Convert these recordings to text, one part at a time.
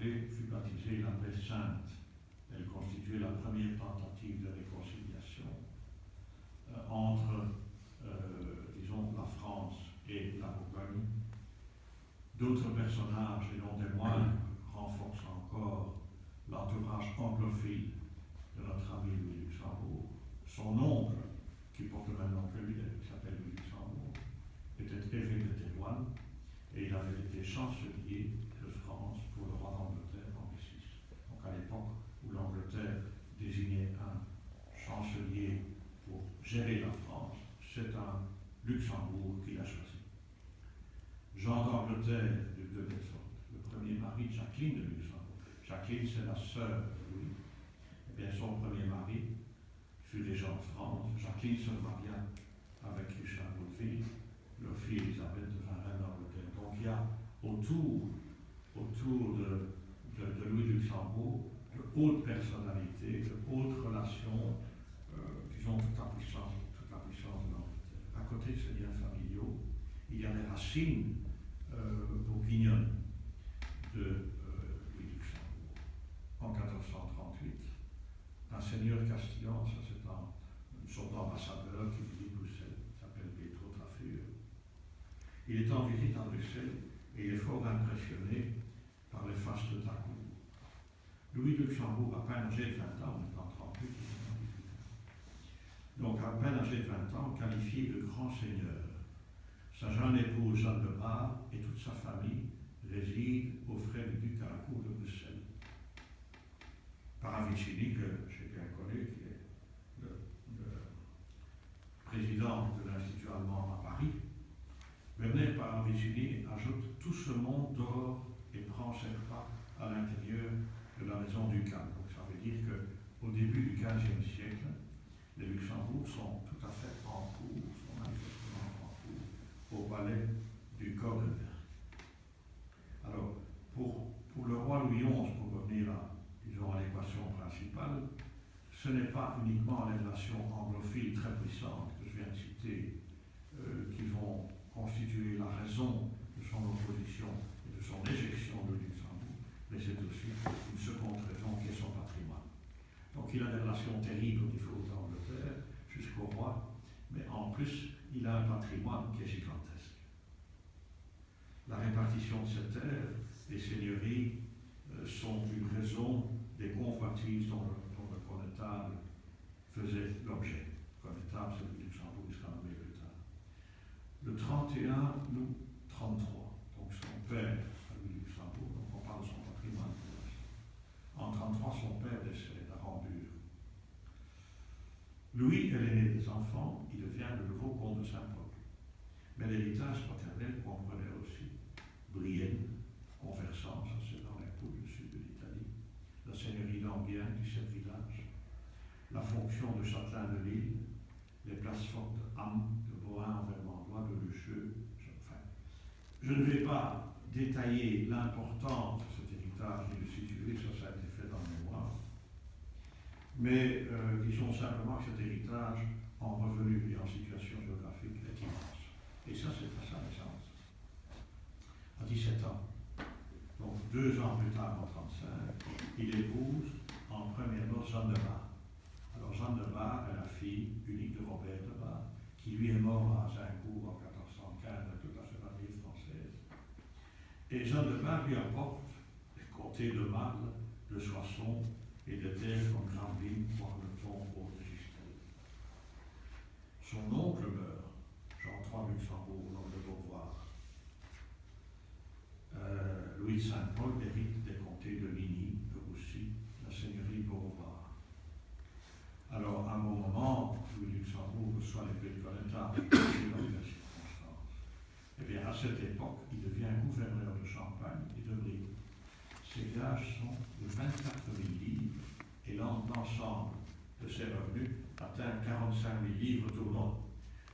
rappelez, fut baptisée la paix sainte. Elle constituait la première tentative de réconciliation entre, disons, la France et la Bourgogne. D'autres personnages, et non des moindres, renforcent encore l'entourage anglophile de notre ami Louis Luxembourg. Son oncle, qui porte le même nom que lui, qui s'appelle Louis Luxembourg, était évêque de Thérouanne et il avait été chancelier de France pour le roi d'Angleterre Henri VI. Donc à l'époque où l'Angleterre désignait un chancelier pour gérer la France, c'est un Luxembourg qu'il a choisi. Jean d'Angleterre, duc de Bedford, le premier mari de Jacqueline de Luxembourg. Jacqueline, c'est la sœur de Louis. Eh bien, son premier mari fut régent de France. Jacqueline se maria avec Richard Woodville. Leur fille Élisabeth devint reine d'Angleterre. Donc il y a autour de Louis de Luxembourg de hautes personnalités, de hautes relations, disons toute la puissance de l'Angleterre. À côté de ces liens familiaux, il y a les racines bourguignonnes de Louis de Luxembourg. En 1438, un seigneur castillan, ça c'est une sorte d'ambassadeur qui visite Bruxelles, qui s'appelle Pietro Trafure. Il est en visite à Bruxelles et il est fort impressionné par les fastes de la cour. Louis de Luxembourg, à peine âgé de 20 ans, on est en 38, donc à peine âgé de 20 ans, qualifié de grand seigneur. Sa jeune épouse Jeanne de Bar et toute sa famille résident aux frais du duc à la cour de Bruxelles. Paravicini, que j'ai bien connu, qui est le président de l'Institut allemand à Paris, Werner Paravicini ajoute tout ce monde dort et prend ses repas à l'intérieur de la maison ducale. Donc ça veut dire qu'au début du XVe siècle, les Luxembourg sont tout à fait en cours, sont manifestement en cours au palais du Cordenberg. Alors, pour le roi Louis XI, pour revenir à l'équation principale, ce n'est pas uniquement les relations anglophiles très puissantes que je viens de citer qui vont constituer la raison de son opposition et de son éjection de Luxembourg, mais c'est aussi une seconde raison qui est son patrimoine. Donc il a des relations terribles au niveau de l'Angleterre jusqu'au roi, mais en plus il a un patrimoine qui est gigantesque. La répartition de ces terres, des seigneuries, sont une raison des convoitises dont le connétable faisait l'objet. Le connétable, c'est le Luxembourg, il sera nommé plus tard. Le 31 août 33, donc son père, Louis Luxembourg, donc on parle de son patrimoine. En 33, son père décède à Rambure. Louis est l'aîné des enfants, il devient le nouveau comte de Saint-Paul. Mais l'héritage paternel comprenait aussi Brienne, Conversant, ça c'est dans les Pouilles, le sud de l'Italie, la seigneurie d'Anguien, 17 villages, la fonction de châtelain de Lille, les places fortes de Ham, de Bohain, Vermandois, de Lucheux. Enfin, je ne vais pas détailler l'importance de cet héritage ni le situer, ça a été fait dans le mémoire, mais disons simplement que cet héritage en revenu et en situation géographique est immense. Et ça, c'est à sa naissance. À 17 ans. Donc 2 ans plus tard, en 1935, il épouse en première noce Jeanne de Bar. Alors Jeanne de Bar est la fille unique de Robert de Bar, qui lui est mort à Zincourt en 1415 avec toute la chevalerie française. Et Jeanne de Bar lui apporte les comtés de Marle, de Soissons et de terres comme Gravine, Bois-le-Ton, Haute-Gistel. Son oncle meurt, Jean III Luxembourg, l'homme de Beauvoir. Louis de Saint-Paul hérite des comtés de Ligny, de Roussy, la seigneurie Beauvoir. Alors, à un bon moment, Louis Luxembourg reçoit l'épée de connétable dans les circonstances. Eh bien, à cette époque, il devient gouverneur de Champagne et de Brie. Ses gages sont de 24 000 livres et l'ensemble de ses revenus atteint 45 000 livres tournants.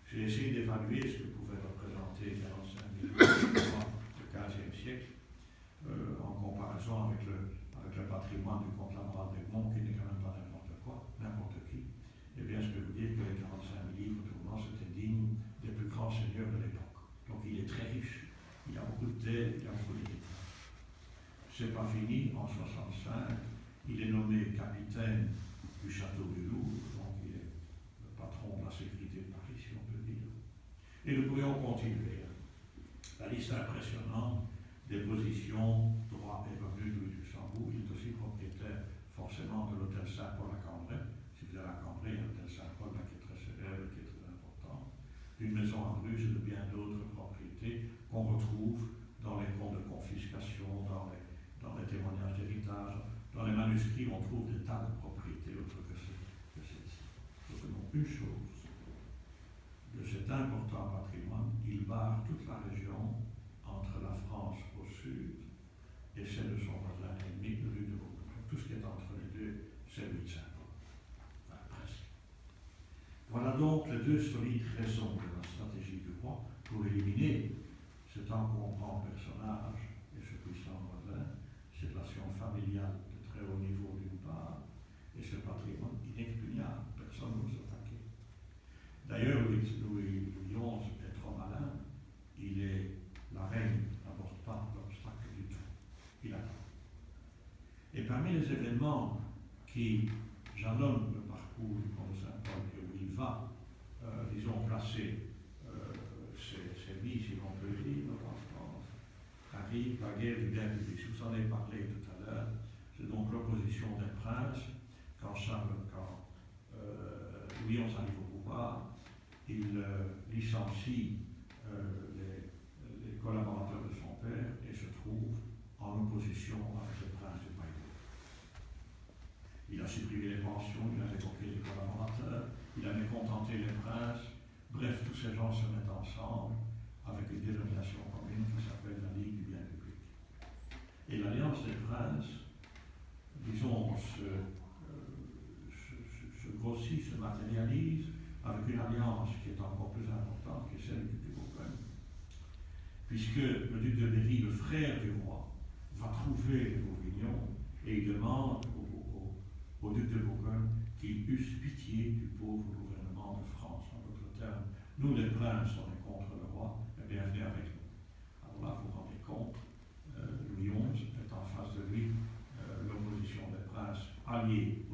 J'ai essayé d'évaluer ce que pouvait représenter 45 000 livres du XVe siècle en comparaison avec le patrimoine du comte Lamoral d'Egmont, qui n'est quand même pas n'importe quoi, n'importe qui. Eh bien, je peux vous dire que les 45 000 livres tournants, c'était digne des plus grands seigneurs de l'époque. Donc il est très riche, il a beaucoup de terres, il a beaucoup d'héritage. c'est pas fini, en 65, il est nommé capitaine du château du Louvre, donc il est le patron de la sécurité de Paris, si on peut dire. Et nous pourrions continuer. La liste impressionnante des positions, droits et revenus de Louis de Luxembourg. Il est aussi propriétaire forcément de l'hôtel Saint-Paul à Cambrai. Si vous allez à Cambrai, il y a l'hôtel Saint-Paul là, qui est très célèbre, qui est très important. D'une maison en Bruges et de bien d'autres propriétés qu'on retrouve dans les comptes de confiscation, dans les témoignages d'héritage. Dans les manuscrits, on trouve des tas de propriétés autres que celles-ci. Retenons une chose, de cet important patrimoine, il barre toute la région entre la France au sud et celle de son voisin ennemi, le duc de Bourgogne. Tout ce qui est entre les deux, c'est Louis de Saint-Paul. Enfin, presque. Voilà donc les deux solides raisons de la stratégie du roi pour éliminer cet encombrant personnage et ce puissant voisin, cette relation familiale de très haut niveau d'une part, et ce patrimoine inexpugnable. Personne n'ose attaquer. D'ailleurs, Louis XI est trop malin. La reine n'aborde pas l'obstacle du tout. Il attend. Et parmi les événements qui jalonnent le parcours du comte de Saint-Paul et où il va, disons, placer ses vies, si l'on peut dire, en France, arrive la guerre du bien public. Je vous en ai parlé tout à l'heure. C'est donc l'opposition des princes. Quand Louis XI arrive au pouvoir, il licencie les collaborateurs de son père et se trouve en opposition avec le prince du Pays. Il a supprimé les pensions, il a révoqué les collaborateurs, il a mécontenté les princes. Bref, tous ces gens se mettent ensemble avec une dénomination commune qui s'appelle la Ligue du bien public. Et l'alliance des princes, disons, se grossit, se matérialise avec une alliance qui est encore plus importante, qui est celle du duc de Bourgogne. Puisque le duc de Berry, le frère du roi, va trouver les Bourguignons et il demande au duc de Bourgogne qu'il eusse pitié du pauvre gouvernement de France. En d'autres termes, nous les princes, on est contre le roi, et bien venez avec nous. Alors là, vous vous rendez compte, Louis XI est en face de lui l'opposition des princes alliés